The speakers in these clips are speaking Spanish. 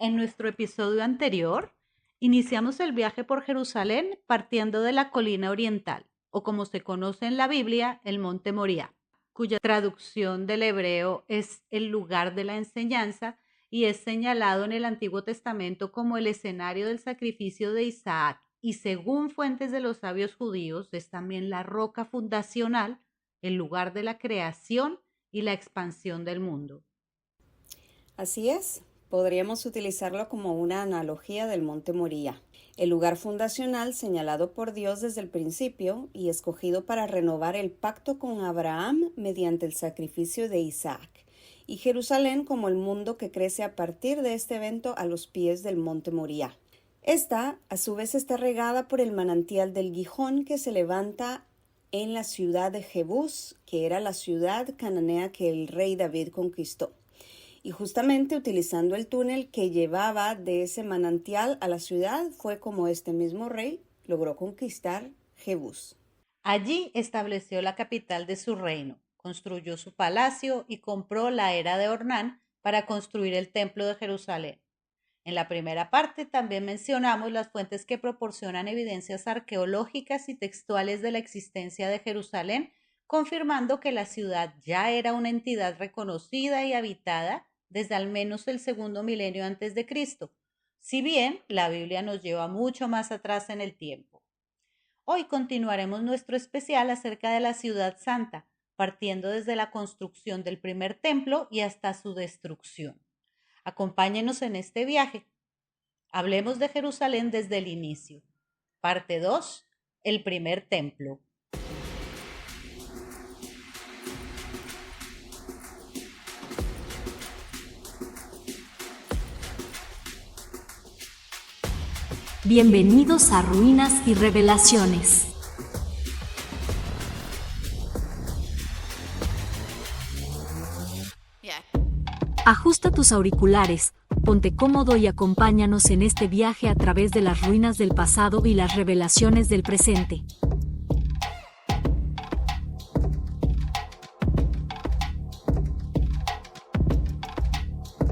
En nuestro episodio anterior, iniciamos el viaje por Jerusalén partiendo de la colina oriental, o como se conoce en la Biblia, el Monte Moriah, cuya traducción del hebreo es el lugar de la enseñanza y es señalado en el Antiguo Testamento como el escenario del sacrificio de Isaac, y según fuentes de los sabios judíos es también la roca fundacional, el lugar de la creación y la expansión del mundo. Así es, podríamos utilizarlo como una analogía del Monte Moría, el lugar fundacional señalado por Dios desde el principio y escogido para renovar el pacto con Abraham mediante el sacrificio de Isaac, y Jerusalén como el mundo que crece a partir de este evento a los pies del Monte Moría. Esta, a su vez, está regada por el manantial del Gijón que se levanta en la ciudad de Jebús, que era la ciudad cananea que el rey David conquistó. Y justamente utilizando el túnel que llevaba de ese manantial a la ciudad fue como este mismo rey logró conquistar Jebús. Allí estableció la capital de su reino, construyó su palacio y compró la era de Ornán para construir el templo de Jerusalén. En la primera parte también mencionamos las fuentes que proporcionan evidencias arqueológicas y textuales de la existencia de Jerusalén, confirmando que la ciudad ya era una entidad reconocida y habitada desde al menos el segundo milenio antes de Cristo, si bien la Biblia nos lleva mucho más atrás en el tiempo. Hoy continuaremos nuestro especial acerca de la ciudad santa, partiendo desde la construcción del primer templo y hasta su destrucción. Acompáñenos en este viaje. Hablemos de Jerusalén desde el inicio. Parte 2. El primer templo. Bienvenidos a Ruinas y Revelaciones. Ajusta tus auriculares, ponte cómodo y acompáñanos en este viaje a través de las ruinas del pasado y las revelaciones del presente.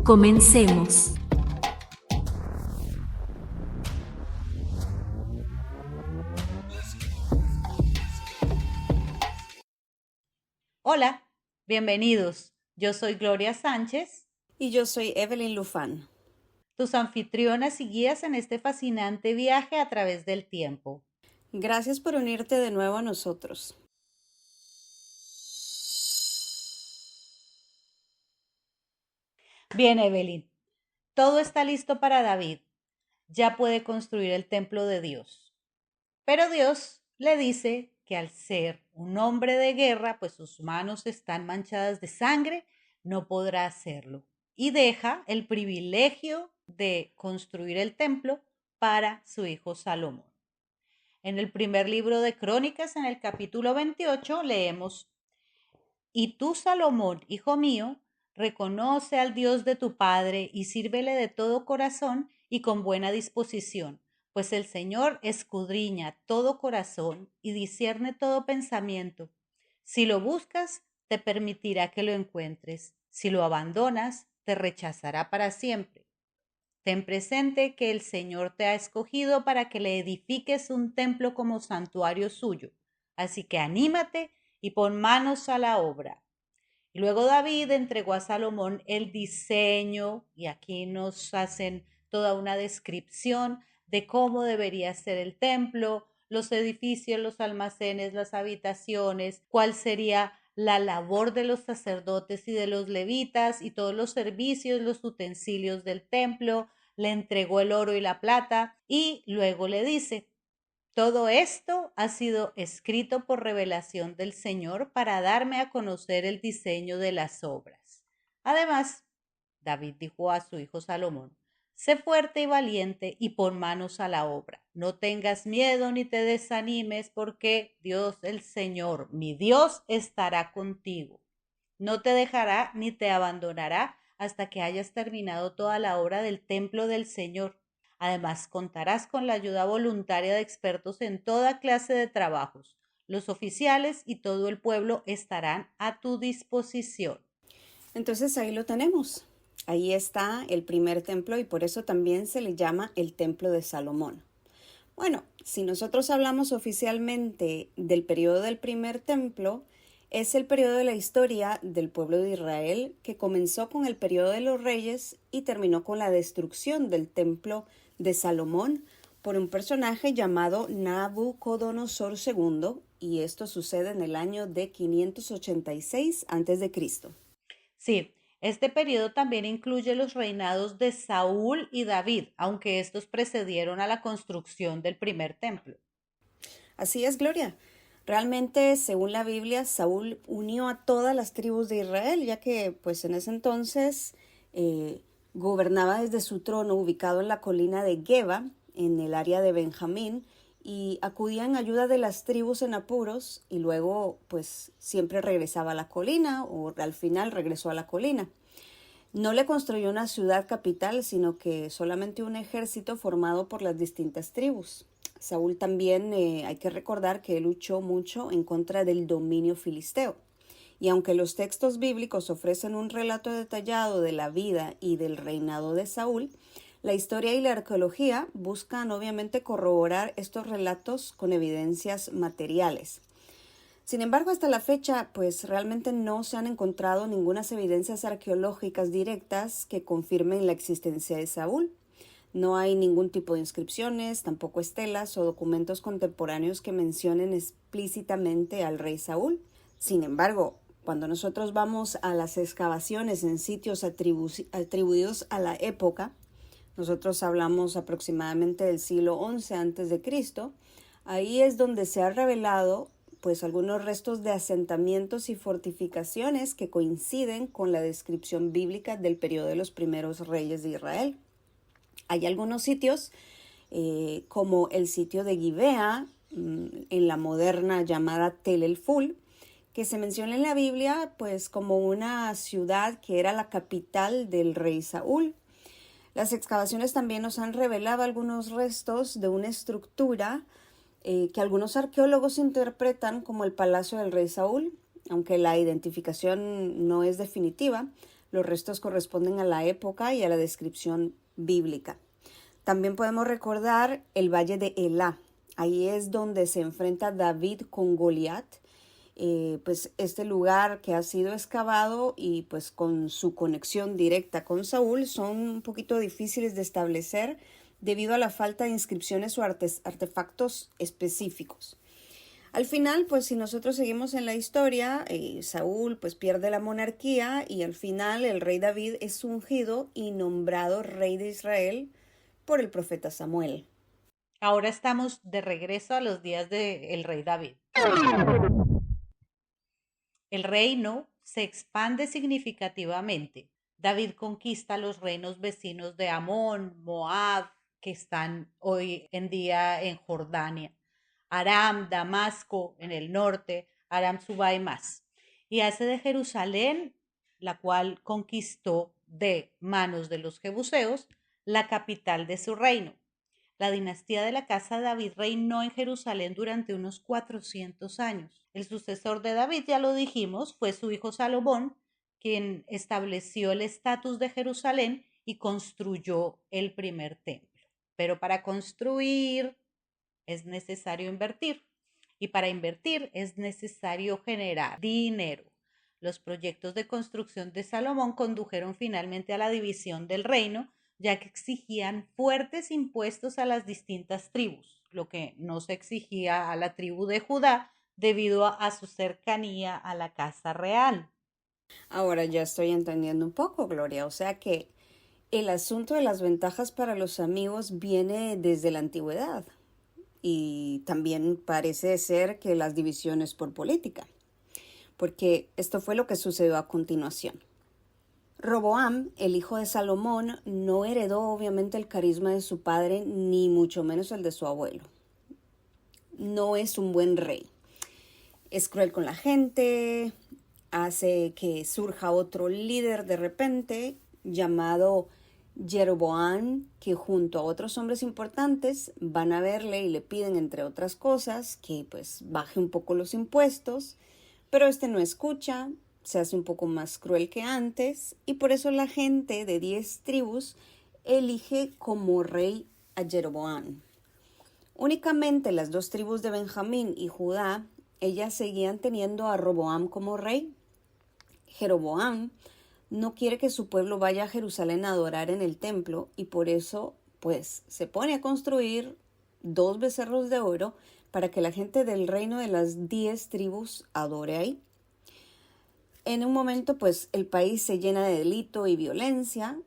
Comencemos. Hola, bienvenidos. Yo soy Gloria Sánchez, Y yo soy Evelyn Lufán. tus anfitrionas y guías en este fascinante viaje a través del tiempo. Gracias por unirte de nuevo a nosotros. Bien, Evelyn, todo está listo para David. Ya puede construir el templo de Dios. Pero Dios le dice que al ser un hombre de guerra, pues sus manos están manchadas de sangre, no podrá hacerlo. Y deja el privilegio de construir el templo para su hijo Salomón. En el primer libro de Crónicas, en el capítulo 28, leemos: Y tú, Salomón, hijo mío, reconoce al Dios de tu padre y sírvele de todo corazón y con buena disposición, pues el Señor escudriña todo corazón y discierne todo pensamiento. Si lo buscas, te permitirá que lo encuentres. Si lo abandonas, te rechazará para siempre. Ten presente que el Señor te ha escogido para que le edifiques un templo como santuario suyo. Así que anímate y pon manos a la obra. Y luego David entregó a Salomón el diseño, y aquí nos hacen toda una descripción de cómo debería ser el templo, los edificios, los almacenes, las habitaciones, cuál sería la labor de los sacerdotes y de los levitas y todos los servicios, los utensilios del templo. Le entregó el oro y la plata y luego le dice: todo esto ha sido escrito por revelación del Señor para darme a conocer el diseño de las obras. Además, David dijo a su hijo Salomón: sé fuerte y valiente y pon manos a la obra. No tengas miedo ni te desanimes, porque Dios, el Señor, mi Dios, estará contigo. No te dejará ni te abandonará hasta que hayas terminado toda la obra del templo del Señor. Además, contarás con la ayuda voluntaria de expertos en toda clase de trabajos. Los oficiales y todo el pueblo estarán a tu disposición. Entonces ahí lo tenemos. Ahí está el primer templo y por eso también se le llama el Templo de Salomón. Bueno, si nosotros hablamos oficialmente del periodo del primer templo, es el periodo de la historia del pueblo de Israel que comenzó con el periodo de los reyes y terminó con la destrucción del templo de Salomón por un personaje llamado Nabucodonosor II, y esto sucede en el año de 586 a.C. Sí, este periodo también incluye los reinados de Saúl y David, aunque estos precedieron a la construcción del primer templo. Así es, Gloria. Realmente, según la Biblia, Saúl unió a todas las tribus de Israel, ya que pues en ese entonces gobernaba desde su trono ubicado en la colina de Geba, en el área de Benjamín, y acudía en ayuda de las tribus en apuros y luego pues siempre regresaba a la colina o al final regresó a la colina. No le construyó una ciudad capital, sino que solamente un ejército formado por las distintas tribus. Saúl también hay que recordar que él luchó mucho en contra del dominio filisteo. Y aunque los textos bíblicos ofrecen un relato detallado de la vida y del reinado de Saúl, la historia y la arqueología buscan obviamente corroborar estos relatos con evidencias materiales. Sin embargo, hasta la fecha, pues realmente no se han encontrado ninguna evidencias arqueológicas directas que confirmen la existencia de Saúl. No hay ningún tipo de inscripciones, tampoco estelas o documentos contemporáneos que mencionen explícitamente al rey Saúl. Sin embargo, cuando nosotros vamos a las excavaciones en sitios atribuidos a la época, nosotros hablamos aproximadamente del siglo XI a.C., ahí es donde se ha revelado pues algunos restos de asentamientos y fortificaciones que coinciden con la descripción bíblica del periodo de los primeros reyes de Israel. Hay algunos sitios como el sitio de Gibea, en la moderna llamada Tel el Ful, que se menciona en la Biblia pues como una ciudad que era la capital del rey Saúl. Las excavaciones también nos han revelado algunos restos de una estructura que algunos arqueólogos interpretan como el palacio del rey Saúl. Aunque la identificación no es definitiva, los restos corresponden a la época y a la descripción bíblica. También podemos recordar el valle de Elá. Ahí es donde se enfrenta David con Goliat. Pues este lugar que ha sido excavado y pues con su conexión directa con Saúl son un poquito difíciles de establecer debido a la falta de inscripciones o artefactos específicos. Al final, pues si nosotros seguimos en la historia, Saúl pues pierde la monarquía y al final el rey David es ungido y nombrado rey de Israel por el profeta Samuel. Ahora estamos de regreso a los días del rey David. El reino se expande significativamente. David conquista los reinos vecinos de Amón, Moab, que están hoy en día en Jordania, Aram, Damasco en el norte, Aram Suba y más. Y hace de Jerusalén, la cual conquistó de manos de los jebuseos, la capital de su reino. La dinastía de la casa de David reinó en Jerusalén durante unos 400 años. El sucesor de David, ya lo dijimos, fue su hijo Salomón, quien estableció el estatus de Jerusalén y construyó el primer templo. Pero para construir es necesario invertir y para invertir es necesario generar dinero. Los proyectos de construcción de Salomón condujeron finalmente a la división del reino, ya que exigían fuertes impuestos a las distintas tribus, lo que no se exigía a la tribu de Judá debido a su cercanía a la casa real. Ahora ya estoy entendiendo un poco, Gloria. O sea que el asunto de las ventajas para los amigos viene desde la antigüedad. Y también parece ser que las divisiones por política, porque esto fue lo que sucedió a continuación. Roboam, el hijo de Salomón, no heredó obviamente el carisma de su padre, ni mucho menos el de su abuelo. No es un buen rey. Es cruel con la gente, hace que surja otro líder de repente llamado Jeroboam, que junto a otros hombres importantes van a verle y le piden, entre otras cosas, que pues baje un poco los impuestos, pero este no escucha, se hace un poco más cruel que antes y por eso la gente de 10 tribus elige como rey a Jeroboam. Únicamente las 2 tribus de Benjamín y Judá, ellas seguían teniendo a Roboam como rey. Jeroboam no quiere que su pueblo vaya a Jerusalén a adorar en el templo y por eso pues se pone a construir 2 becerros de oro para que la gente del reino de las 10 tribus adore ahí. En un momento pues el país se llena de delito y violencia.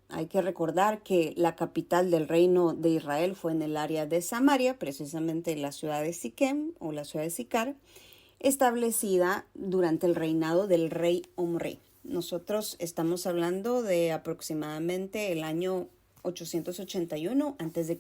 Hay que recordar que la capital del reino de Israel fue en el área de Samaria, precisamente la ciudad de Siquem o la ciudad de Sicar, establecida durante el reinado del rey Omri. Nosotros estamos hablando de aproximadamente el año 881 a.C.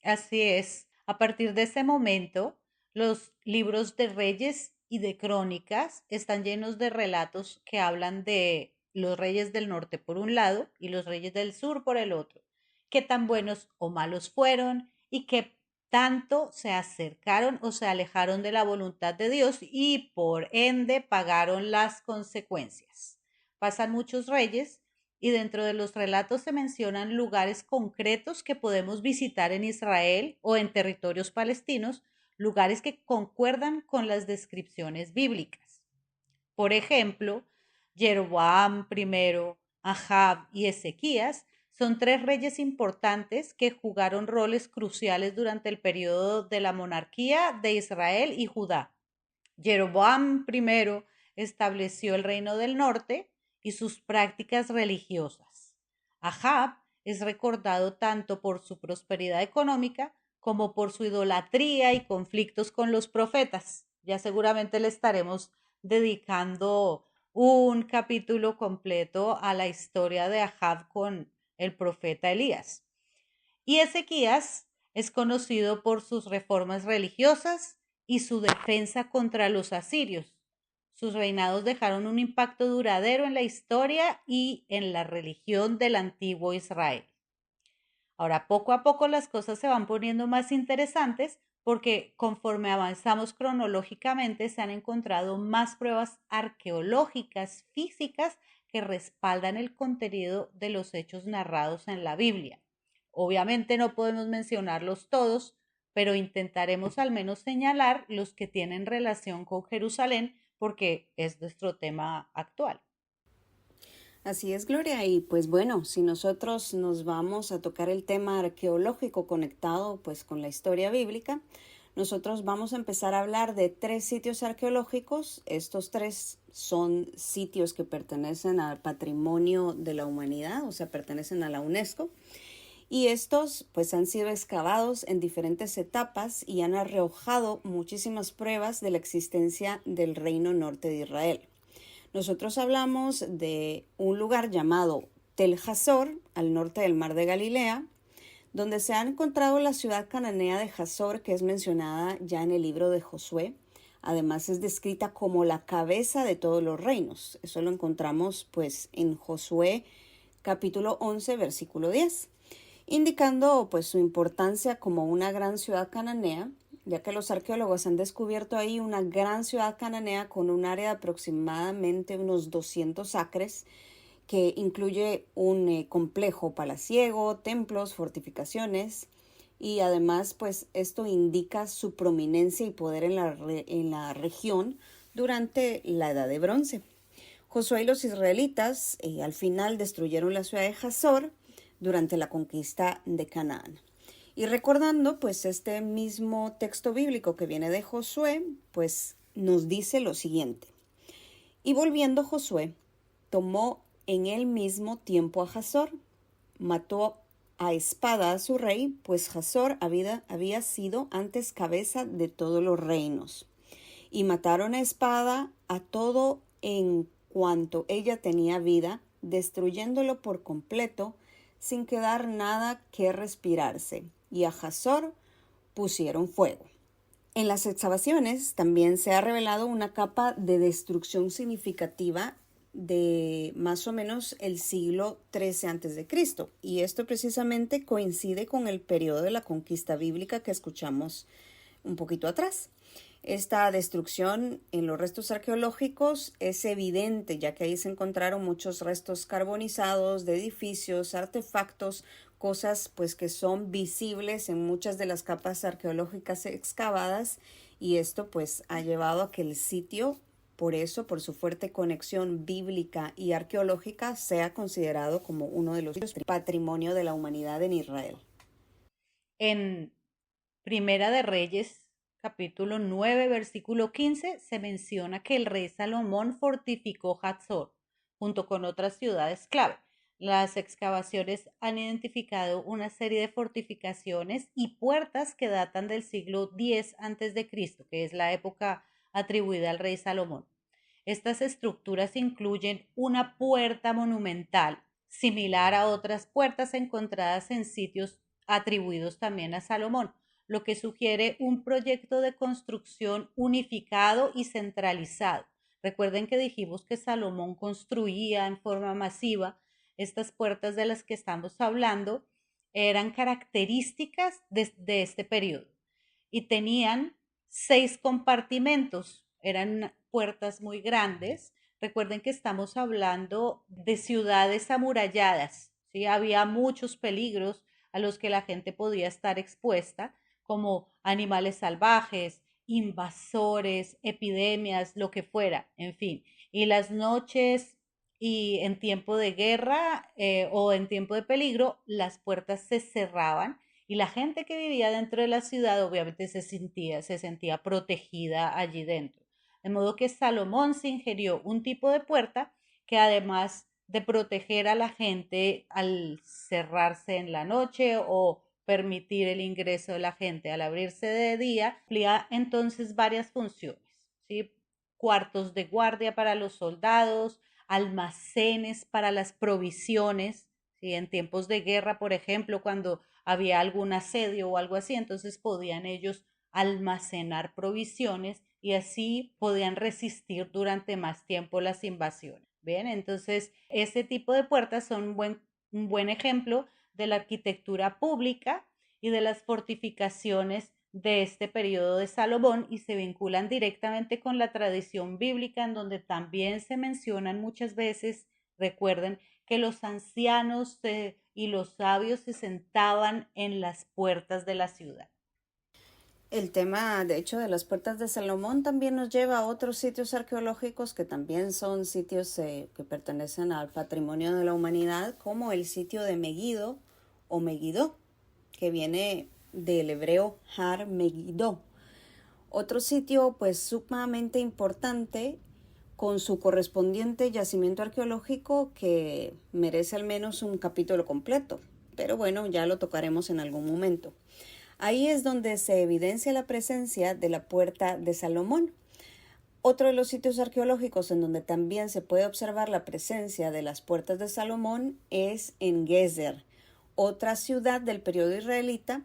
Así es. A partir de ese momento, los libros de Reyes y de Crónicas están llenos de relatos que hablan de los reyes del norte por un lado y los reyes del sur por el otro, qué tan buenos o malos fueron y qué tanto se acercaron o se alejaron de la voluntad de Dios y por ende pagaron las consecuencias. Pasan muchos reyes y dentro de los relatos se mencionan lugares concretos que podemos visitar en Israel o en territorios palestinos, lugares que concuerdan con las descripciones bíblicas. Por ejemplo, Jeroboam I, Ahab y Ezequías son 3 reyes importantes que jugaron roles cruciales durante el periodo de la monarquía de Israel y Judá. Jeroboam I estableció el reino del norte y sus prácticas religiosas. Ahab es recordado tanto por su prosperidad económica como por su idolatría y conflictos con los profetas. Ya seguramente le estaremos dedicando un capítulo completo a la historia de Ahab con el profeta Elías. Y Ezequías es conocido por sus reformas religiosas y su defensa contra los asirios. Sus reinados dejaron un impacto duradero en la historia y en la religión del antiguo Israel. Ahora, poco a poco las cosas se van poniendo más interesantes porque conforme avanzamos cronológicamente se han encontrado más pruebas arqueológicas, físicas, que respaldan el contenido de los hechos narrados en la Biblia. Obviamente no podemos mencionarlos todos, pero intentaremos al menos señalar los que tienen relación con Jerusalén porque es nuestro tema actual. Así es, Gloria. Y pues bueno, si nosotros nos vamos a tocar el tema arqueológico conectado pues con la historia bíblica, nosotros vamos a empezar a hablar de 3 sitios arqueológicos. Estos 3 son sitios que pertenecen al patrimonio de la humanidad, o sea, pertenecen a la UNESCO. Y estos pues han sido excavados en diferentes etapas y han arrojado muchísimas pruebas de la existencia del reino norte de Israel. Nosotros hablamos de un lugar llamado Tel Hazor, al norte del mar de Galilea, donde se ha encontrado la ciudad cananea de Hazor, que es mencionada ya en el libro de Josué. Además es descrita como la cabeza de todos los reinos. Eso lo encontramos pues en Josué capítulo 11, versículo 10, indicando pues su importancia como una gran ciudad cananea, ya que los arqueólogos han descubierto ahí una gran ciudad cananea con un área de aproximadamente unos 200 acres, que incluye un complejo palaciego, templos, fortificaciones, y además pues esto indica su prominencia y poder en la región durante la Edad de Bronce. Josué y los israelitas al final destruyeron la ciudad de Hazor durante la conquista de Canaán. Y recordando pues este mismo texto bíblico que viene de Josué, pues nos dice lo siguiente: y volviendo Josué, tomó en el mismo tiempo a Hazor, mató a espada a su rey, pues Hazor había sido antes cabeza de todos los reinos. Y mataron a espada a todo en cuanto ella tenía vida, destruyéndolo por completo, sin quedar nada que respirarse. Y a Hazor pusieron fuego. En las excavaciones también se ha revelado una capa de destrucción significativa de más o menos el siglo XIII a.C. Y esto precisamente coincide con el periodo de la conquista bíblica que escuchamos un poquito atrás. Esta destrucción en los restos arqueológicos es evidente, ya que ahí se encontraron muchos restos carbonizados de edificios, artefactos, cosas pues que son visibles en muchas de las capas arqueológicas excavadas, y esto pues ha llevado a que el sitio, por eso, por su fuerte conexión bíblica y arqueológica, sea considerado como uno de los patrimonio de la humanidad en Israel. En Primera de Reyes, capítulo 9, versículo 15, se menciona que el rey Salomón fortificó Hatzor junto con otras ciudades clave. Las excavaciones han identificado una serie de fortificaciones y puertas que datan del siglo X a.C., que es la época atribuida al rey Salomón. Estas estructuras incluyen una puerta monumental, similar a otras puertas encontradas en sitios atribuidos también a Salomón, lo que sugiere un proyecto de construcción unificado y centralizado. Recuerden que dijimos que Salomón construía en forma masiva. Estas puertas de las que estamos hablando eran características de este periodo y tenían 6 compartimentos. Eran puertas muy grandes. Recuerden que estamos hablando de ciudades amuralladas, ¿sí? Había muchos peligros a los que la gente podía estar expuesta, como animales salvajes, invasores, epidemias, lo que fuera, en fin. Y las noches y en tiempo de guerra o en tiempo de peligro, las puertas se cerraban y la gente que vivía dentro de la ciudad obviamente se sentía protegida allí dentro. De modo que Salomón se ingenió un tipo de puerta que, además de proteger a la gente al cerrarse en la noche o permitir el ingreso de la gente al abrirse de día, cumplía entonces varias funciones, ¿sí? Cuartos de guardia para los soldados, almacenes para las provisiones, ¿sí? En tiempos de guerra, por ejemplo, cuando había algún asedio o algo así, entonces podían ellos almacenar provisiones y así podían resistir durante más tiempo las invasiones. Bien, entonces ese tipo de puertas son un buen ejemplo de la arquitectura pública y de las fortificaciones de este periodo de Salomón, y se vinculan directamente con la tradición bíblica, en donde también se mencionan muchas veces, recuerden, que los ancianos y los sabios se sentaban en las puertas de la ciudad. El tema, de hecho, de las puertas de Salomón también nos lleva a otros sitios arqueológicos que también son sitios que pertenecen al patrimonio de la humanidad, como el sitio de Megiddo o Megiddo, que viene del hebreo Har Megiddo. Otro sitio pues sumamente importante, con su correspondiente yacimiento arqueológico, que merece al menos un capítulo completo, pero bueno, ya lo tocaremos en algún momento. Ahí es donde se evidencia la presencia de la puerta de Salomón. Otro de los sitios arqueológicos en donde también se puede observar la presencia de las puertas de Salomón es en Gezer, otra ciudad del periodo israelita,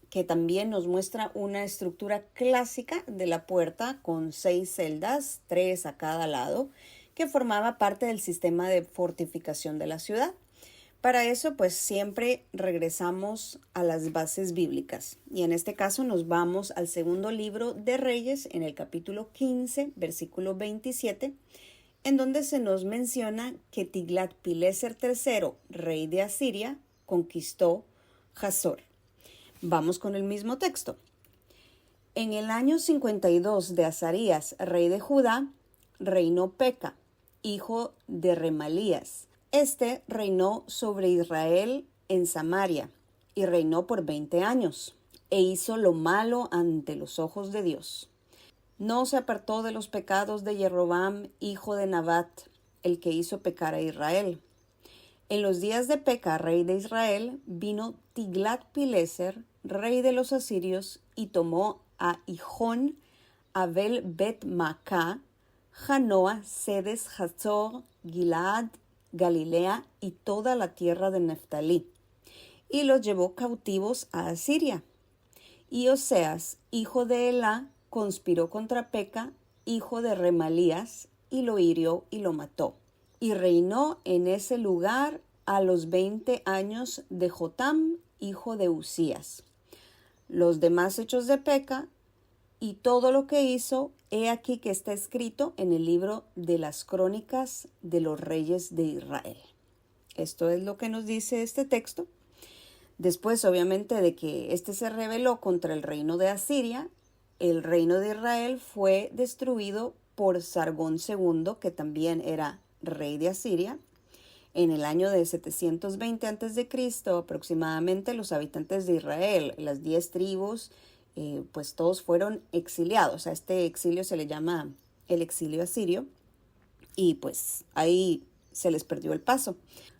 que también nos muestra una estructura clásica de la puerta con 6 celdas, 3 a cada lado, que formaba parte del sistema de fortificación de la ciudad. Para eso, pues siempre regresamos a las bases bíblicas, y en este caso nos vamos al segundo libro de Reyes, en el capítulo 15, versículo 27, en donde se nos menciona que Tiglat-Pileser III, rey de Asiria, conquistó Hazor. Vamos con el mismo texto. En el año 52 de Azarías, rey de Judá, reinó Peca, hijo de Remalías. Este reinó sobre Israel en Samaria y reinó por 20 años e hizo lo malo ante los ojos de Dios. No se apartó de los pecados de Jeroboam, hijo de Nabat, el que hizo pecar a Israel. En los días de Peca, rey de Israel, vino Tiglat-Pileser, rey de los asirios, y tomó a Hijón, Abel Bet-Maacá, Janoa, Sedes, Hazor, Gilead, Galilea y toda la tierra de Neftalí, y los llevó cautivos a Asiria. Y Oseas, hijo de Elá, conspiró contra Peca, hijo de Remalías, y lo hirió y lo mató. Y reinó en ese lugar a los 20 años de Jotam, hijo de Usías. Los demás hechos de Peca, y todo lo que hizo, he aquí que está escrito en el libro de las crónicas de los reyes de Israel. Esto es lo que nos dice este texto. Después, obviamente, de que este se rebeló contra el reino de Asiria, el reino de Israel fue destruido por Sargón II, que también era rey de Asiria. En el año de 720 a.C., aproximadamente, los habitantes de Israel, las 10 tribus, pues todos fueron exiliados. A este exilio se le llama el exilio asirio y pues ahí se les perdió el paso.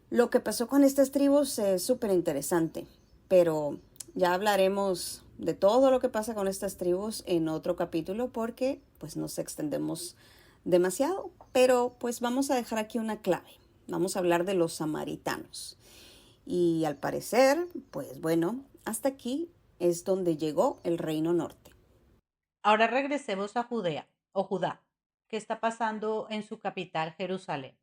Lo que pasó con estas tribus es súper interesante, pero ya hablaremos de todo lo que pasa con estas tribus en otro capítulo porque pues nos extendemos demasiado, pero pues vamos a dejar aquí una clave. Vamos a hablar de los samaritanos. Y al parecer, pues bueno, hasta aquí es donde llegó el reino norte. Ahora regresemos a Judea o Judá. ¿Qué está pasando en su capital, Jerusalén?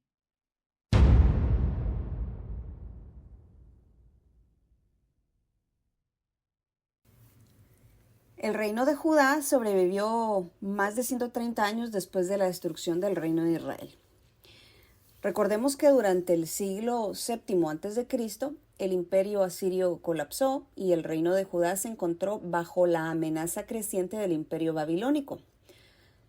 El reino de Judá sobrevivió más de 130 años después de la destrucción del reino de Israel. Recordemos que durante el siglo VII a.C., el imperio asirio colapsó y el reino de Judá se encontró bajo la amenaza creciente del imperio babilónico.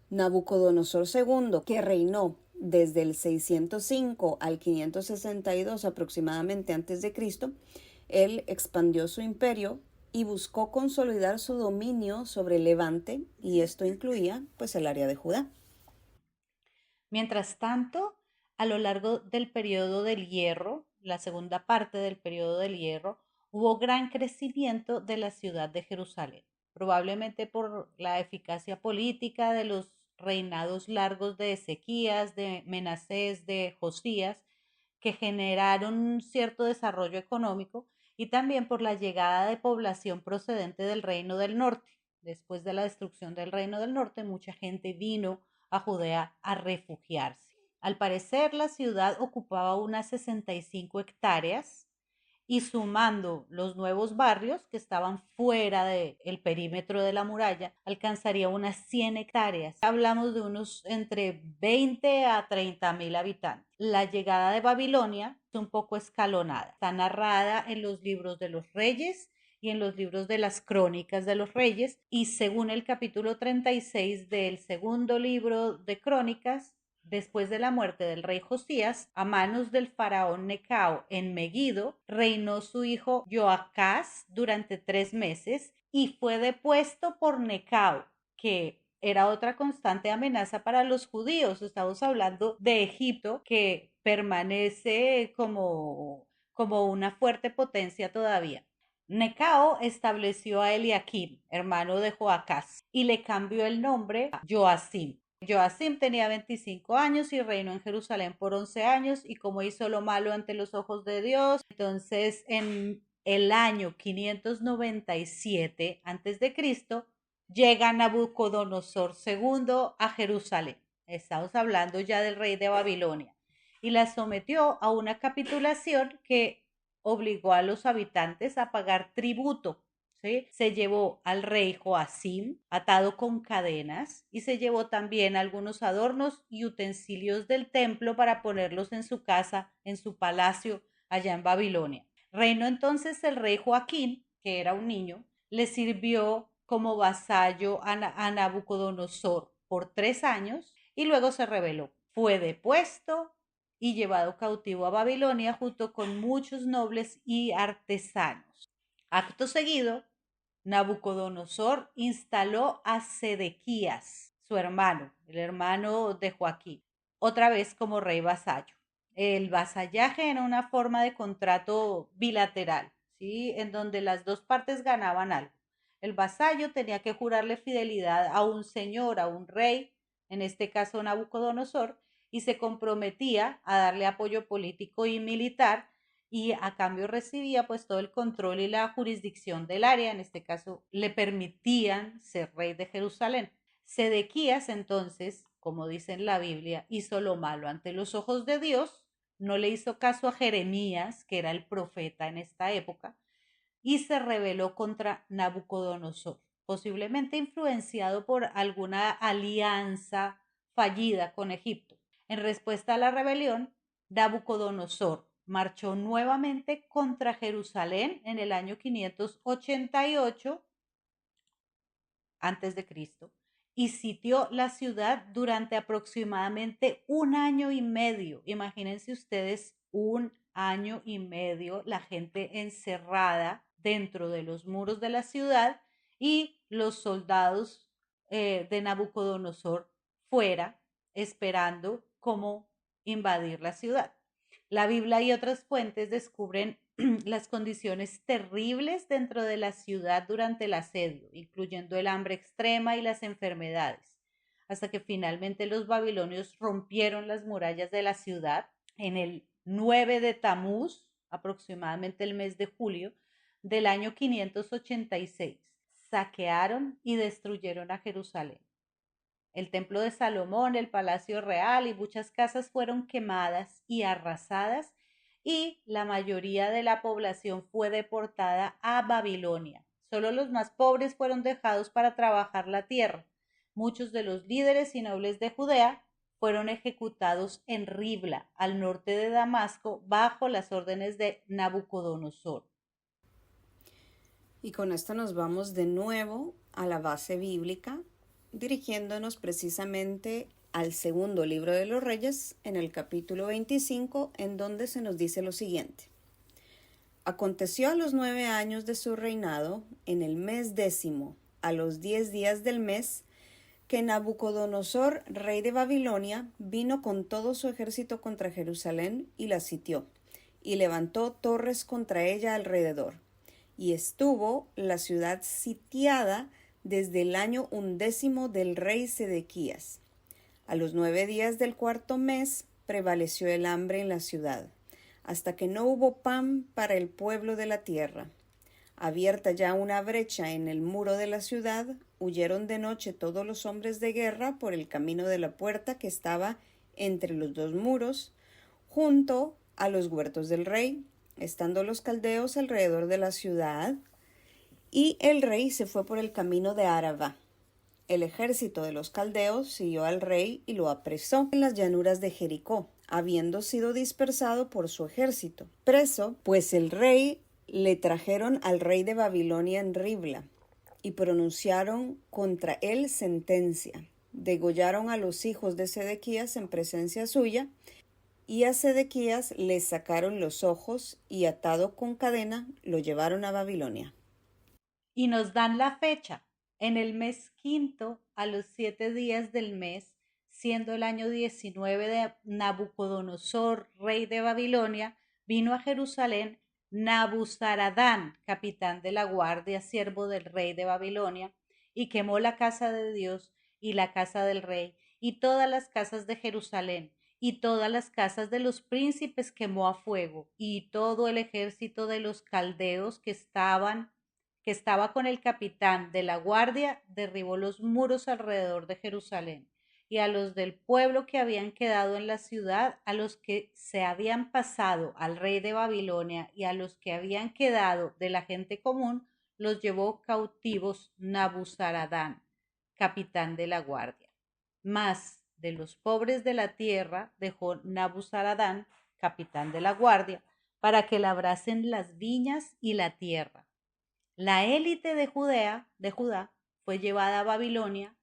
Nabucodonosor II, que reinó desde el 605 al 562 aproximadamente antes de Cristo, él expandió su imperio y buscó consolidar su dominio sobre el Levante, y esto incluía pues el área de Judá. Mientras tanto, a lo largo del periodo del Hierro, la segunda parte del periodo del Hierro, hubo gran crecimiento de la ciudad de Jerusalén, probablemente por la eficacia política de los reinados largos de Ezequías, de Menasés, de Josías, que generaron un cierto desarrollo económico y también por la llegada de población procedente del Reino del Norte. Después de la destrucción del Reino del Norte, mucha gente vino a Judea a refugiarse. Al parecer, la ciudad ocupaba unas 65 hectáreas y sumando los nuevos barrios que estaban fuera del perímetro de la muralla, alcanzaría unas 100 hectáreas. Hablamos de unos entre 20 a 30.000 habitantes. La llegada de Babilonia es un poco escalonada. Está narrada en los libros de los reyes y en los libros de las crónicas de los reyes, y según el capítulo 36 del segundo libro de crónicas, después de la muerte del rey Josías, a manos del faraón Necao en Megido, reinó su hijo Joacás durante 3 meses y fue depuesto por Necao, que era otra constante amenaza para los judíos. Estamos hablando de Egipto, que permanece como una fuerte potencia todavía. Necao estableció a Eliakim, hermano de Joacás, y le cambió el nombre a Joacim. Joacim tenía 25 años y reinó en Jerusalén por 11 años, y como hizo lo malo ante los ojos de Dios, entonces en el año 597 a.C. llega Nabucodonosor II a Jerusalén. Estamos hablando ya del rey de Babilonia, y la sometió a una capitulación que obligó a los habitantes a pagar tributo. ¿Sí? Se llevó al rey Joacim atado con cadenas y se llevó también algunos adornos y utensilios del templo para ponerlos en su casa, en su palacio allá en Babilonia. Reinó entonces el rey Joaquín, que era un niño, le sirvió como vasallo a Nabucodonosor por 3 años y luego se rebeló. Fue depuesto y llevado cautivo a Babilonia junto con muchos nobles y artesanos. Acto seguido, Nabucodonosor instaló a Sedequías, su hermano, el hermano de Joaquín, otra vez como rey vasallo. El vasallaje era una forma de contrato bilateral, ¿sí? En donde las dos partes ganaban algo. El vasallo tenía que jurarle fidelidad a un señor, a un rey, en este caso Nabucodonosor, y se comprometía a darle apoyo político y militar, y a cambio recibía pues todo el control y la jurisdicción del área. En este caso le permitían ser rey de Jerusalén. Sedequías entonces, como dice en la Biblia, hizo lo malo ante los ojos de Dios, no le hizo caso a Jeremías, que era el profeta en esta época, y se rebeló contra Nabucodonosor. posiblemente influenciado por alguna alianza fallida con Egipto. En respuesta a la rebelión, Nabucodonosor marchó nuevamente contra Jerusalén en el año 588 antes de Cristo y sitió la ciudad durante aproximadamente un año y medio. Imagínense ustedes un año y medio la gente encerrada dentro de los muros de la ciudad y los soldados de Nabucodonosor fuera esperando cómo invadir la ciudad. La Biblia y otras fuentes descubren las condiciones terribles dentro de la ciudad durante el asedio, incluyendo el hambre extrema y las enfermedades, hasta que finalmente los babilonios rompieron las murallas de la ciudad en el 9 de Tamuz, aproximadamente el mes de julio del año 586. Saquearon y destruyeron a Jerusalén. El templo de Salomón, el palacio real y muchas casas fueron quemadas y arrasadas y la mayoría de la población fue deportada a Babilonia. Solo los más pobres fueron dejados para trabajar la tierra. Muchos de los líderes y nobles de Judea fueron ejecutados en Ribla, al norte de Damasco, bajo las órdenes de Nabucodonosor. Y con esto nos vamos de nuevo a la base bíblica, dirigiéndonos precisamente al segundo libro de los Reyes, en el capítulo 25, en donde se nos dice lo siguiente. Aconteció a los 9 años de su reinado, en el mes 10, a los 10 días del mes, que Nabucodonosor, rey de Babilonia, vino con todo su ejército contra Jerusalén y la sitió, y levantó torres contra ella alrededor. Y estuvo la ciudad sitiada desde el año 11 del rey Sedequías. A los 9 días del cuarto mes prevaleció el hambre en la ciudad, hasta que no hubo pan para el pueblo de la tierra. Abierta ya una brecha en el muro de la ciudad, huyeron de noche todos los hombres de guerra por el camino de la puerta que estaba entre los dos muros, junto a los huertos del rey, estando los caldeos alrededor de la ciudad, y el rey se fue por el camino de Araba. El ejército de los caldeos siguió al rey y lo apresó en las llanuras de Jericó, habiendo sido dispersado por su ejército. Preso, pues el rey le trajeron al rey de Babilonia en Ribla, y pronunciaron contra él sentencia. Degollaron a los hijos de Sedequías en presencia suya, y a Sedequías le sacaron los ojos, y atado con cadena lo llevaron a Babilonia. Y nos dan la fecha, en el mes quinto, a los 7 días del mes, siendo el año 19 de Nabucodonosor, rey de Babilonia, vino a Jerusalén Nabuzaradán, capitán de la guardia, siervo del rey de Babilonia, y quemó la casa de Dios y la casa del rey, y todas las casas de Jerusalén, y todas las casas de los príncipes quemó a fuego, y todo el ejército de los caldeos que estaba con el capitán de la guardia, derribó los muros alrededor de Jerusalén, y a los del pueblo que habían quedado en la ciudad, a los que se habían pasado al rey de Babilonia y a los que habían quedado de la gente común, los llevó cautivos Nabuzaradán, capitán de la guardia. Mas de los pobres de la tierra dejó Nabuzaradán, capitán de la guardia, para que labrasen las viñas y la tierra. La élite de Judá fue llevada a Babilonia,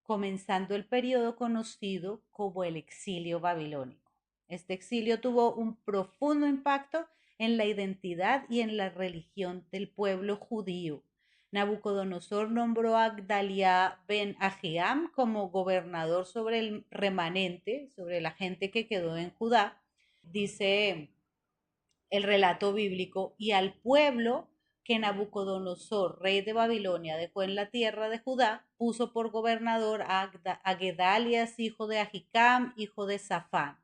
comenzando el periodo conocido como el exilio babilónico. Este exilio tuvo un profundo impacto en la identidad y en la religión del pueblo judío. Nabucodonosor nombró a Agdalia ben Ahiam como gobernador sobre el remanente, sobre la gente que quedó en Judá, dice el relato bíblico, y al pueblo que Nabucodonosor, rey de Babilonia, dejó en la tierra de Judá, puso por gobernador a Gedalias, hijo de Ahicam, hijo de Safán.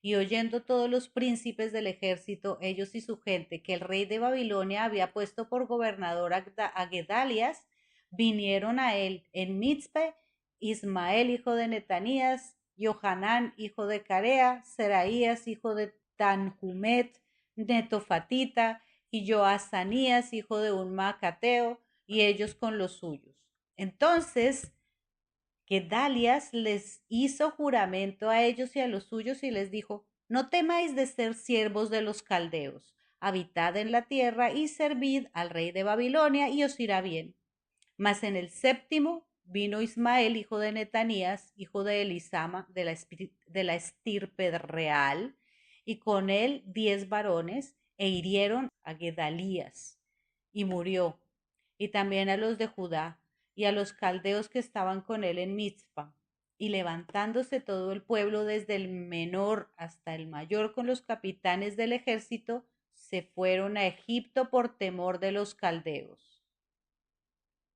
Y oyendo todos los príncipes del ejército, ellos y su gente, que el rey de Babilonia había puesto por gobernador a Gedalias, vinieron a él en Mizpe, Ismael, hijo de Netanías, Johanán, hijo de Carea, Seraías, hijo de Tanhumet, Netofatita, y Joasanías, hijo de un Macateo, y ellos con los suyos. Entonces, Gedalias les hizo juramento a ellos y a los suyos y les dijo, no temáis de ser siervos de los caldeos, habitad en la tierra y servid al rey de Babilonia y os irá bien. Mas en el séptimo vino Ismael, hijo de Netanías, hijo de Elisama, de la estirpe real, y con él 10 varones, e hirieron a Gedalías, y murió, y también a los de Judá, y a los caldeos que estaban con él en Mizpa. Y levantándose todo el pueblo, desde el menor hasta el mayor, con los capitanes del ejército, se fueron a Egipto por temor de los caldeos.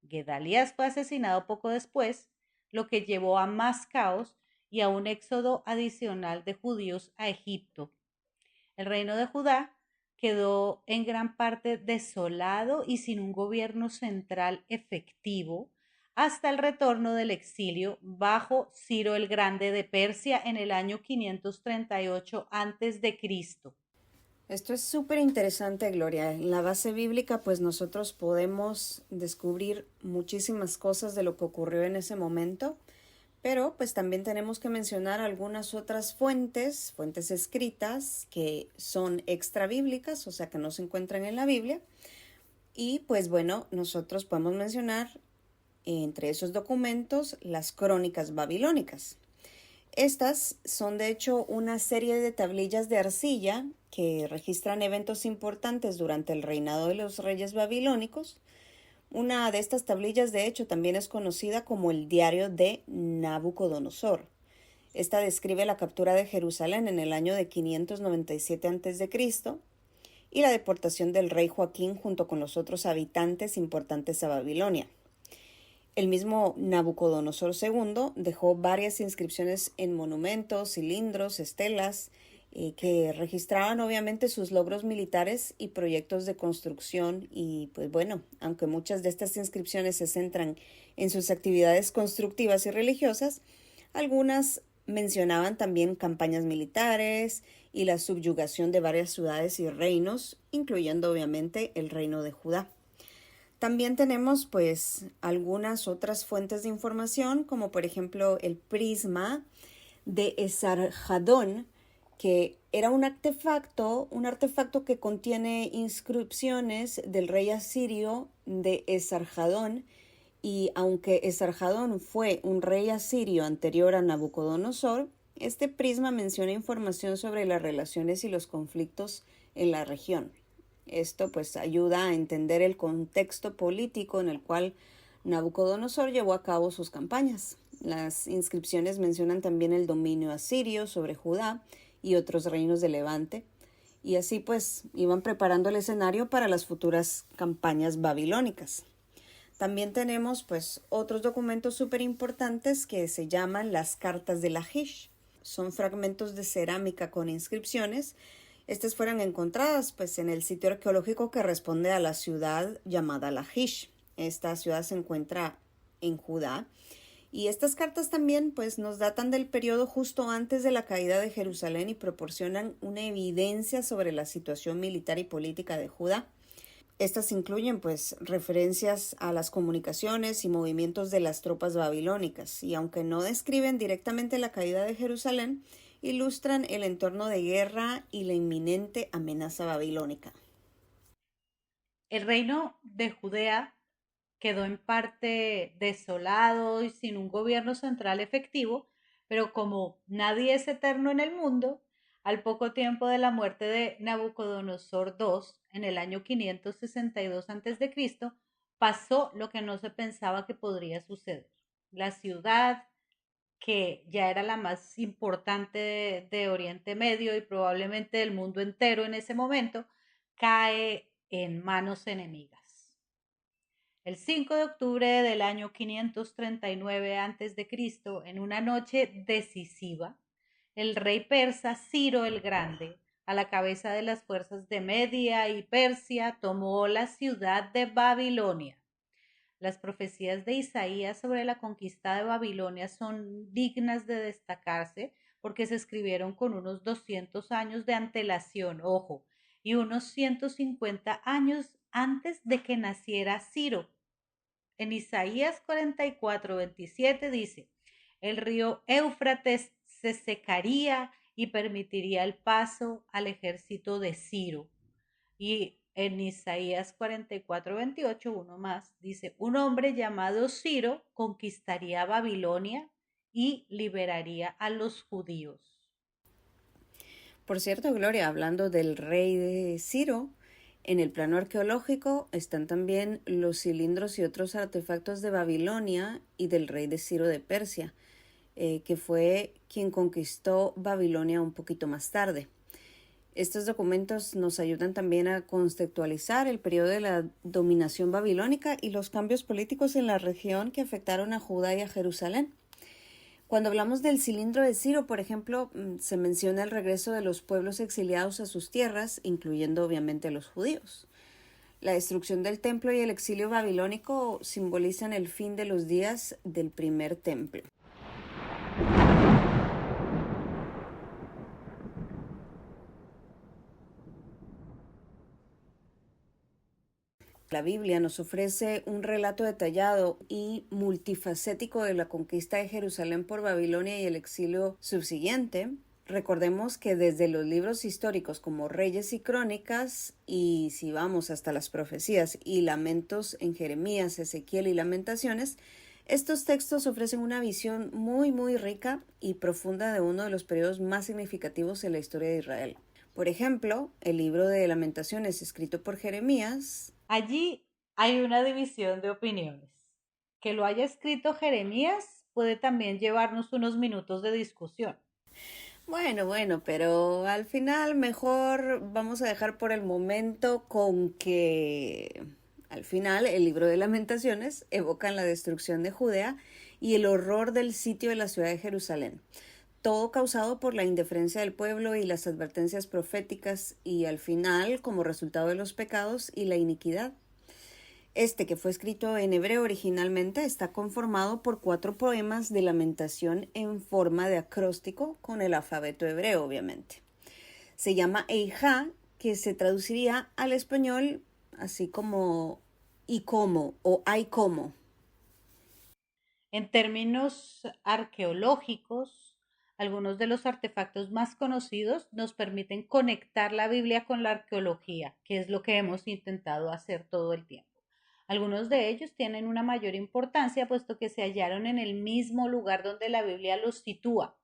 Gedalías fue asesinado poco después, lo que llevó a más caos y a un éxodo adicional de judíos a Egipto. El reino de Judá quedó en gran parte desolado y sin un gobierno central efectivo hasta el retorno del exilio bajo Ciro el Grande de Persia en el año 538 a.C. Esto es súper interesante, Gloria. En la base bíblica, pues nosotros podemos descubrir muchísimas cosas de lo que ocurrió en ese momento, pero pues también tenemos que mencionar algunas otras fuentes escritas que son extra bíblicas, o sea que no se encuentran en la Biblia. Y pues bueno, nosotros podemos mencionar entre esos documentos las crónicas babilónicas. Estas son de hecho una serie de tablillas de arcilla que registran eventos importantes durante el reinado de los reyes babilónicos. Una de estas tablillas de hecho también es conocida como el Diario de Nabucodonosor. Esta describe la captura de Jerusalén en el año de 597 a.C. y la deportación del rey Joaquín junto con los otros habitantes importantes a Babilonia. El mismo Nabucodonosor II dejó varias inscripciones en monumentos, cilindros, estelas, que registraban obviamente sus logros militares y proyectos de construcción. Y pues bueno, aunque muchas de estas inscripciones se centran en sus actividades constructivas y religiosas, algunas mencionaban también campañas militares y la subyugación de varias ciudades y reinos, incluyendo obviamente el reino de Judá. También tenemos pues algunas otras fuentes de información, como por ejemplo el prisma de Esarhadón, que era un artefacto que contiene inscripciones del rey asirio de Esarhadón, y aunque Esarhadón fue un rey asirio anterior a Nabucodonosor, este prisma menciona información sobre las relaciones y los conflictos en la región. Esto pues ayuda a entender el contexto político en el cual Nabucodonosor llevó a cabo sus campañas. Las inscripciones mencionan también el dominio asirio sobre Judá y otros reinos de Levante, y así pues iban preparando el escenario para las futuras campañas babilónicas. También tenemos pues otros documentos súper importantes que se llaman las cartas de Lajish. Son fragmentos de cerámica con inscripciones. Estas fueron encontradas pues en el sitio arqueológico que responde a la ciudad llamada Lajish. Esta ciudad se encuentra en Judá. Y estas cartas también pues nos datan del periodo justo antes de la caída de Jerusalén y proporcionan una evidencia sobre la situación militar y política de Judá. Estas incluyen pues referencias a las comunicaciones y movimientos de las tropas babilónicas, y aunque no describen directamente la caída de Jerusalén, ilustran el entorno de guerra y la inminente amenaza babilónica. El reino de Judea quedó en parte desolado y sin un gobierno central efectivo, pero como nadie es eterno en el mundo, al poco tiempo de la muerte de Nabucodonosor II, en el año 562 a.C., pasó lo que no se pensaba que podría suceder. La ciudad, que ya era la más importante de Oriente Medio y probablemente del mundo entero en ese momento, cae en manos enemigas. El 5 de octubre del año 539 a.C., en una noche decisiva, el rey persa Ciro el Grande, a la cabeza de las fuerzas de Media y Persia, tomó la ciudad de Babilonia. Las profecías de Isaías sobre la conquista de Babilonia son dignas de destacarse porque se escribieron con unos 200 años de antelación, ojo, y unos 150 años antes de que naciera Ciro. en Isaías 44:27 dice, el río Éufrates se secaría y permitiría el paso al ejército de Ciro. Y en Isaías 44:28, uno más, dice, un hombre llamado Ciro conquistaría Babilonia y liberaría a los judíos. Por cierto, Gloria, hablando del rey de Ciro, en el plano arqueológico están también los cilindros y otros artefactos de Babilonia y del rey de Ciro de Persia, que fue quien conquistó Babilonia un poquito más tarde. Estos documentos nos ayudan también a conceptualizar el periodo de la dominación babilónica y los cambios políticos en la región que afectaron a Judá y a Jerusalén. Cuando hablamos del cilindro de Ciro, por ejemplo, se menciona el regreso de los pueblos exiliados a sus tierras, incluyendo obviamente a los judíos. La destrucción del templo y el exilio babilónico simbolizan el fin de los días del primer templo. La Biblia nos ofrece un relato detallado y multifacético de la conquista de Jerusalén por Babilonia y el exilio subsiguiente. Recordemos que desde los libros históricos como Reyes y Crónicas, y si vamos hasta las profecías y lamentos en Jeremías, Ezequiel y Lamentaciones, estos textos ofrecen una visión muy rica y profunda de uno de los periodos más significativos en la historia de Israel. Por ejemplo, el libro de Lamentaciones escrito por Jeremías. Allí hay una división de opiniones. Que lo haya escrito Jeremías puede también llevarnos unos minutos de discusión. Bueno, pero al final mejor vamos a dejar por el momento con que al final el libro de Lamentaciones evoca la destrucción de Judea y el horror del sitio de la ciudad de Jerusalén. Todo causado por la indiferencia del pueblo y las advertencias proféticas y al final como resultado de los pecados y la iniquidad. Este, que fue escrito en hebreo originalmente, está conformado por 4 poemas de lamentación en forma de acróstico con el alfabeto hebreo, obviamente. Se llama Eijá, que se traduciría al español así como y como o hay como. En términos arqueológicos, algunos de los artefactos más conocidos nos permiten conectar la Biblia con la arqueología, que es lo que hemos intentado hacer todo el tiempo. Algunos de ellos tienen una mayor importancia puesto que se hallaron en el mismo lugar donde la Biblia los sitúa.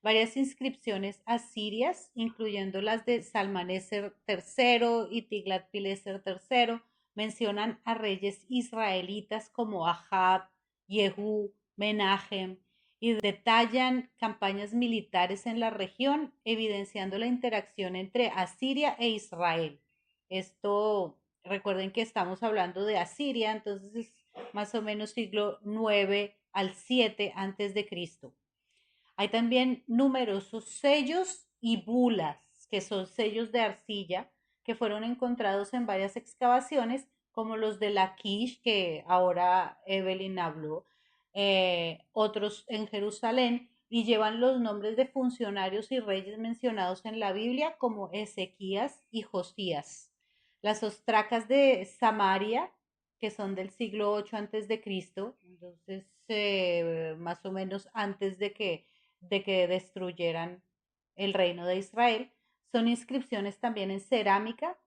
Varias inscripciones asirias, incluyendo las de Salmaneser III y Tiglat-Pileser III, mencionan a reyes israelitas como Ahab, Jehú, Menahem y detallan campañas militares en la región, evidenciando la interacción entre Asiria e Israel. Esto, recuerden que estamos hablando de Asiria, entonces es más o menos siglo IX al 7 antes de Cristo. Hay también numerosos sellos y bulas, que son sellos de arcilla, que fueron encontrados en varias excavaciones, como los de Laquish, que ahora Evelyn habló, otros en Jerusalén, y llevan los nombres de funcionarios y reyes mencionados en la Biblia, como Ezequías y Josías. Las ostracas de Samaria, que son del siglo 8 antes de Cristo, entonces más o menos antes de que destruyeran el reino de Israel. Son inscripciones también en cerámica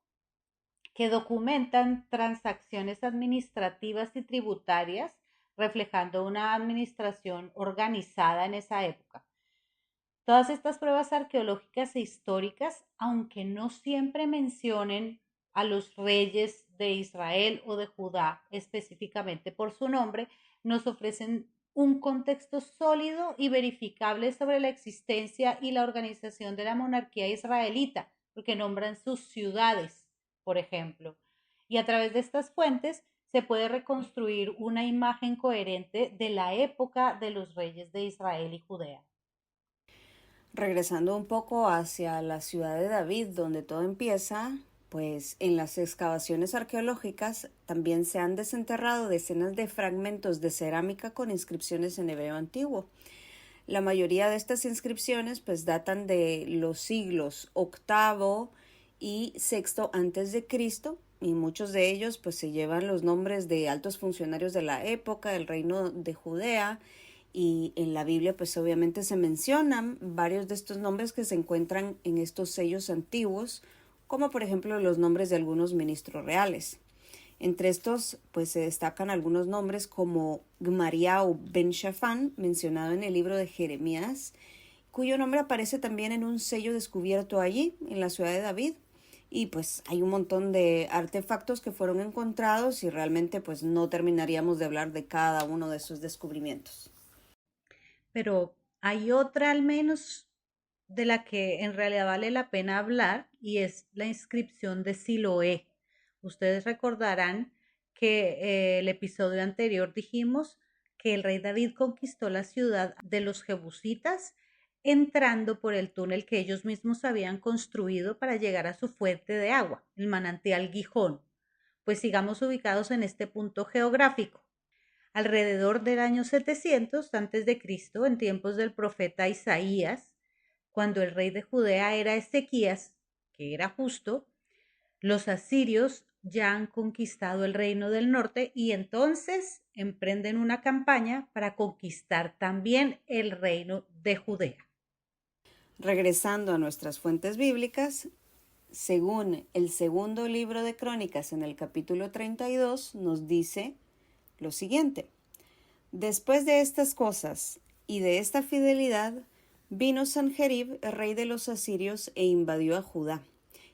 que documentan transacciones administrativas y tributarias, reflejando una administración organizada en esa época. Todas estas pruebas arqueológicas e históricas, aunque no siempre mencionen a los reyes de Israel o de Judá específicamente por su nombre, nos ofrecen un contexto sólido y verificable sobre la existencia y la organización de la monarquía israelita, porque nombran sus ciudades, por ejemplo. Y a través de estas fuentes se puede reconstruir una imagen coherente de la época de los reyes de Israel y Judea. Regresando un poco hacia la ciudad de David, donde todo empieza, pues en las excavaciones arqueológicas también se han desenterrado decenas de fragmentos de cerámica con inscripciones en hebreo antiguo. La mayoría de estas inscripciones pues datan de los siglos VIII y VI antes de Cristo y muchos de ellos pues se llevan los nombres de altos funcionarios de la época, del reino de Judea, y en la Biblia pues obviamente se mencionan varios de estos nombres que se encuentran en estos sellos antiguos, como por ejemplo los nombres de algunos ministros reales. Entre estos pues se destacan algunos nombres como Gmariau ben Shafán, mencionado en el libro de Jeremías, cuyo nombre aparece también en un sello descubierto allí, en la ciudad de David. Y pues hay un montón de artefactos que fueron encontrados y realmente pues no terminaríamos de hablar de cada uno de esos descubrimientos. Pero hay otra al menos de la que en realidad vale la pena hablar y es la inscripción de Siloé. Ustedes recordarán que el episodio anterior dijimos que el rey David conquistó la ciudad de los jebusitas entrando por el túnel que ellos mismos habían construido para llegar a su fuente de agua, el manantial Gijón. Pues sigamos ubicados en este punto geográfico. Alrededor del año 700 antes de Cristo, en tiempos del profeta Isaías, cuando el rey de Judea era Ezequías, que era justo, los asirios ya han conquistado el reino del norte y entonces emprenden una campaña para conquistar también el reino de Judea. Regresando a nuestras fuentes bíblicas, según el segundo libro de Crónicas en el capítulo 32, nos dice lo siguiente: después de estas cosas y de esta fidelidad, vino Sanjerib, el rey de los asirios, e invadió a Judá,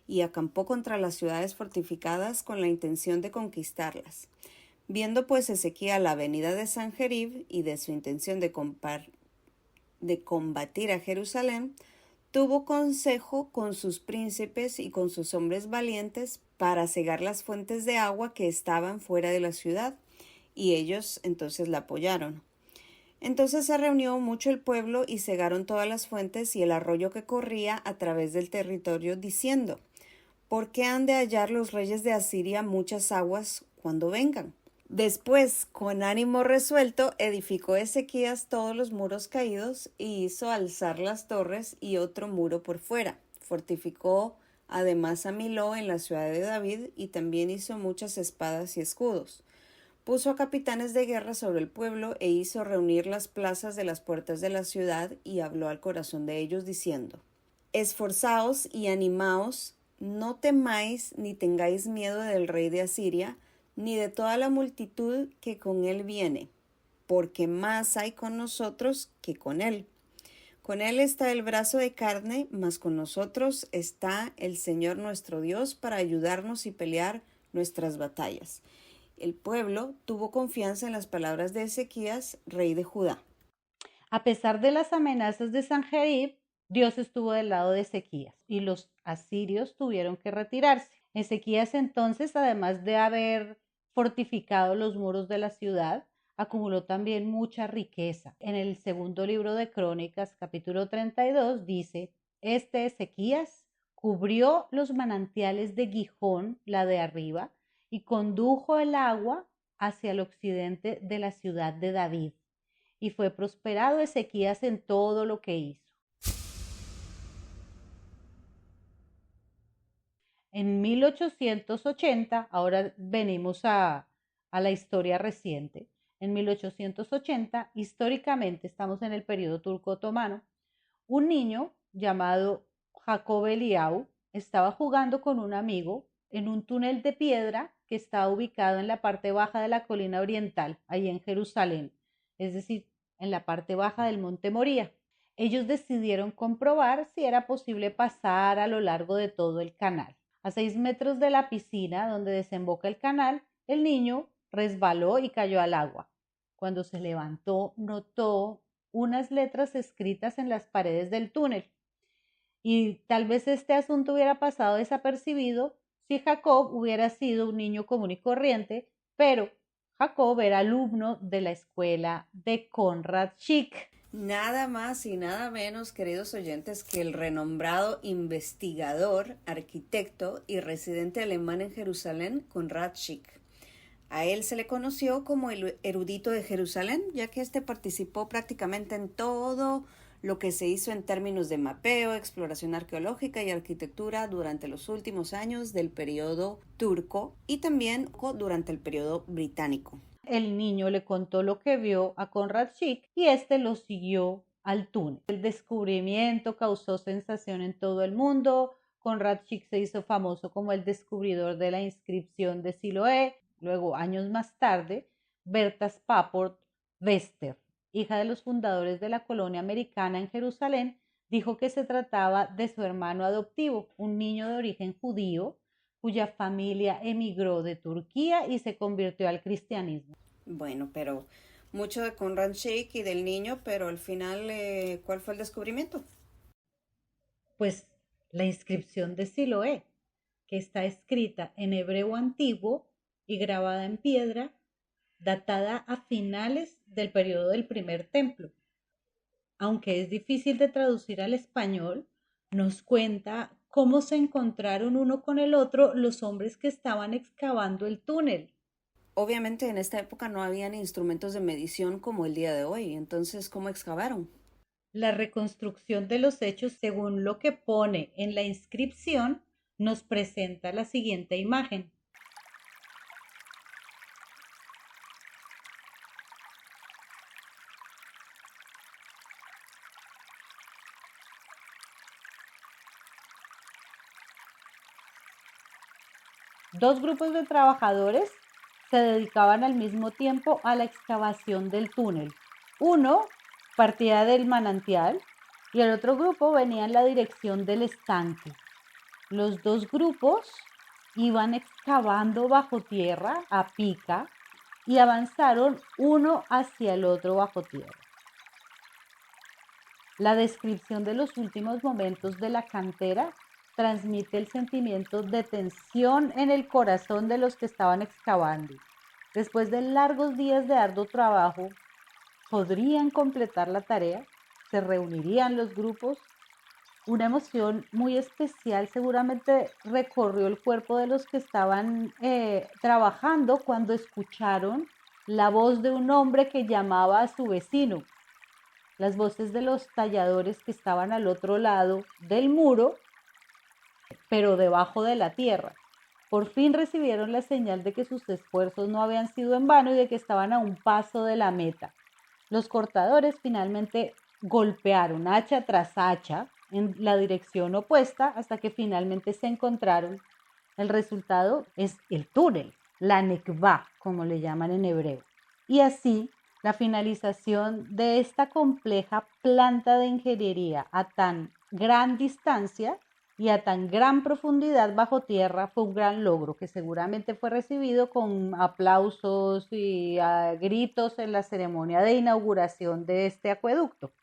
y acampó contra las ciudades fortificadas con la intención de conquistarlas. Viendo pues Ezequías la venida de Sanjerib y de su intención de combatir a Jerusalén, tuvo consejo con sus príncipes y con sus hombres valientes para cegar las fuentes de agua que estaban fuera de la ciudad, y ellos entonces la apoyaron. Entonces se reunió mucho el pueblo y cegaron todas las fuentes y el arroyo que corría a través del territorio, diciendo: ¿por qué han de hallar los reyes de Asiria muchas aguas cuando vengan? Después, con ánimo resuelto, edificó Ezequías todos los muros caídos y hizo alzar las torres y otro muro por fuera. Fortificó además a Miló en la ciudad de David y también hizo muchas espadas y escudos. Puso a capitanes de guerra sobre el pueblo e hizo reunir las plazas de las puertas de la ciudad y habló al corazón de ellos diciendo: esforzaos y animaos, no temáis ni tengáis miedo del rey de Asiria, ni de toda la multitud que con él viene, porque más hay con nosotros que con él. Con él está el brazo de carne, mas con nosotros está el Señor nuestro Dios para ayudarnos y pelear nuestras batallas. El pueblo tuvo confianza en las palabras de Ezequías, rey de Judá. A pesar de las amenazas de Sanjerib, Dios estuvo del lado de Ezequías y los asirios tuvieron que retirarse. Ezequías entonces, además de haber fortificado los muros de la ciudad, acumuló también mucha riqueza. En el segundo libro de Crónicas, capítulo 32, dice: este Ezequías cubrió los manantiales de Gijón, la de arriba, y condujo el agua hacia el occidente de la ciudad de David. Y fue prosperado Ezequías en todo lo que hizo. En 1880, ahora venimos a la historia reciente. En 1880, históricamente estamos en el periodo turco-otomano, un niño llamado Jacob Eliau estaba jugando con un amigo en un túnel de piedra que estaba ubicado en la parte baja de la colina oriental, ahí en Jerusalén, es decir, en la parte baja del monte Moría. Ellos decidieron comprobar si era posible pasar a lo largo de todo el canal. A 6 metros de la piscina donde desemboca el canal, el niño resbaló y cayó al agua. Cuando se levantó, notó unas letras escritas en las paredes del túnel. Y tal vez este asunto hubiera pasado desapercibido si Jacob hubiera sido un niño común y corriente, pero Jacob era alumno de la escuela de Conrad Schick. Nada más y nada menos, queridos oyentes, que el renombrado investigador, arquitecto y residente alemán en Jerusalén, Conrad Schick. A él se le conoció como el erudito de Jerusalén, ya que éste participó prácticamente en todo lo que se hizo en términos de mapeo, exploración arqueológica y arquitectura durante los últimos años del periodo turco y también durante el periodo británico. El niño le contó lo que vio a Conrad Schick y este lo siguió al túnel. El descubrimiento causó sensación en todo el mundo. Conrad Schick se hizo famoso como el descubridor de la inscripción de Siloé. Luego, años más tarde, Berta Spafford Wester, hija de los fundadores de la colonia americana en Jerusalén, dijo que se trataba de su hermano adoptivo, un niño de origen judío, cuya familia emigró de Turquía y se convirtió al cristianismo. Bueno, pero mucho de Conrad Schick y del niño, pero al final, ¿cuál fue el descubrimiento? Pues la inscripción de Siloé, que está escrita en hebreo antiguo y grabada en piedra, datada a finales del periodo del primer templo. Aunque es difícil de traducir al español, nos cuenta cómo se encontraron uno con el otro los hombres que estaban excavando el túnel. Obviamente en esta época no habían instrumentos de medición como el día de hoy, entonces ¿cómo excavaron? La reconstrucción de los hechos, según lo que pone en la inscripción, nos presenta la siguiente imagen. Dos grupos de trabajadores se dedicaban al mismo tiempo a la excavación del túnel. Uno partía del manantial y el otro grupo venía en la dirección del estanque. Los dos grupos iban excavando bajo tierra a pica y avanzaron uno hacia el otro bajo tierra. La descripción de los últimos momentos de la cantera transmite el sentimiento de tensión en el corazón de los que estaban excavando. Después de largos días de arduo trabajo, ¿podrían completar la tarea? ¿Se reunirían los grupos? Una emoción muy especial seguramente recorrió el cuerpo de los que estaban trabajando cuando escucharon la voz de un hombre que llamaba a su vecino. Las voces de los talladores que estaban al otro lado del muro, pero debajo de la tierra. Por fin recibieron la señal de que sus esfuerzos no habían sido en vano y de que estaban a un paso de la meta. Los cortadores finalmente golpearon hacha tras hacha en la dirección opuesta hasta que finalmente se encontraron. El resultado es el túnel, la nekvá, como le llaman en hebreo. Y así, la finalización de esta compleja planta de ingeniería a tan gran distancia y a tan gran profundidad bajo tierra fue un gran logro que seguramente fue recibido con aplausos y gritos en la ceremonia de inauguración de este acueducto.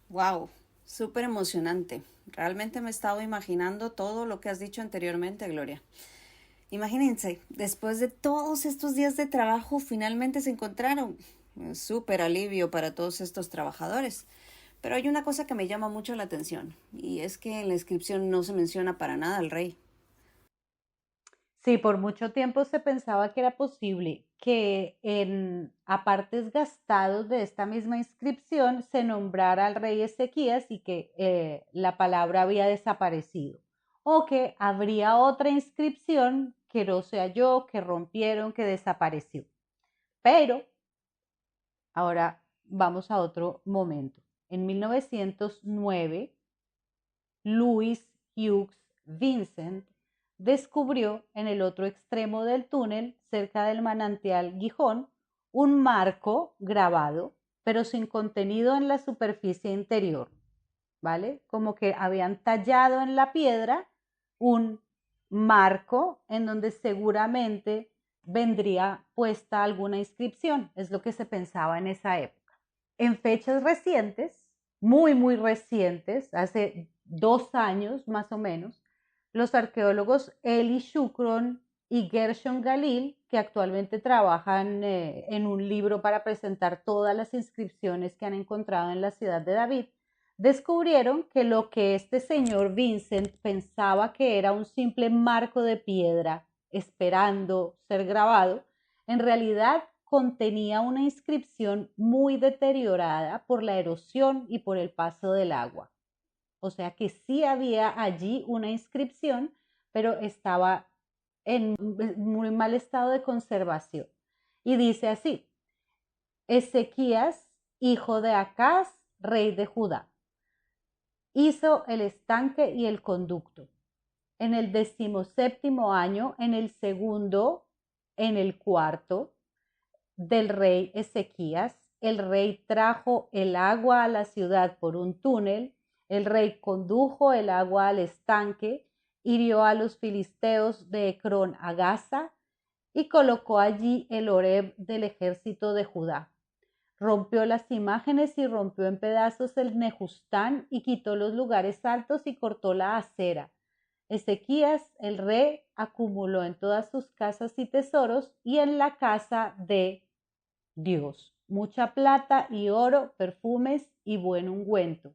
¡Wow! Súper emocionante. Realmente me he estado imaginando todo lo que has dicho anteriormente, Gloria. Imagínense, después de todos estos días de trabajo, finalmente se encontraron. Súper alivio para todos estos trabajadores. Pero hay una cosa que me llama mucho la atención, y es que en la inscripción no se menciona para nada al rey. Sí, por mucho tiempo se pensaba que era posible que en apartes gastados de esta misma inscripción se nombrara al rey Ezequías y que la palabra había desaparecido, o que habría otra inscripción que no se halló, que rompieron, que desapareció. Pero ahora vamos a otro momento. En 1909, Louis Hughes Vincent descubrió en el otro extremo del túnel, cerca del manantial Gijón, un marco grabado, pero sin contenido en la superficie interior, ¿vale? Como que habían tallado en la piedra un marco en donde seguramente vendría puesta alguna inscripción, es lo que se pensaba en esa época. En fechas recientes, muy recientes, hace 2 años más o menos, los arqueólogos Eli Shukron y Gershon Galil, que actualmente trabajan en un libro para presentar todas las inscripciones que han encontrado en la ciudad de David, descubrieron que lo que este señor Vincent pensaba que era un simple marco de piedra esperando ser grabado, en realidad contenía una inscripción muy deteriorada por la erosión y por el paso del agua. O sea que sí había allí una inscripción, pero estaba en muy mal estado de conservación. Y dice así: Ezequías, hijo de Acaz, rey de Judá, hizo el estanque y el conducto. En el 17º año, en el segundo, en el cuarto del rey Ezequías, el rey trajo el agua a la ciudad por un túnel, el rey condujo el agua al estanque, hirió a los filisteos de Ecrón a Gaza y colocó allí el Oreb del ejército de Judá. Rompió las imágenes y rompió en pedazos el Nehustán y quitó los lugares altos y cortó la acera. Ezequías, el rey, acumuló en todas sus casas y tesoros y en la casa de Dios mucha plata y oro, perfumes y buen ungüento.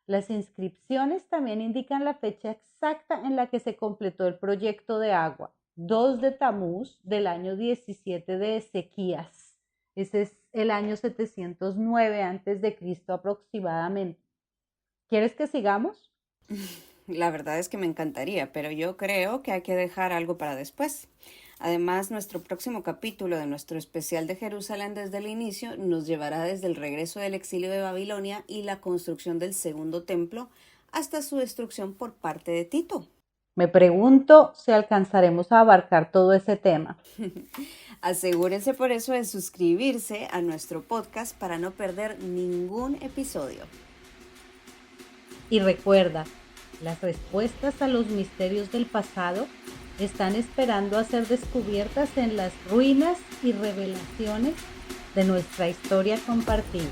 Las inscripciones también indican la fecha exacta en la que se completó el proyecto de agua, 2 de Tamuz del año 17 de Ezequías. Ese es el año 709 a.C. aproximadamente. ¿Quieres que sigamos? La verdad es que me encantaría, pero yo creo que hay que dejar algo para después. Además, nuestro próximo capítulo de nuestro especial de Jerusalén desde el inicio nos llevará desde el regreso del exilio de Babilonia y la construcción del segundo templo hasta su destrucción por parte de Tito. Me pregunto si alcanzaremos a abarcar todo ese tema. Asegúrense por eso de suscribirse a nuestro podcast para no perder ningún episodio. Y recuerda, las respuestas a los misterios del pasado están esperando a ser descubiertas en las ruinas y revelaciones de nuestra historia compartida.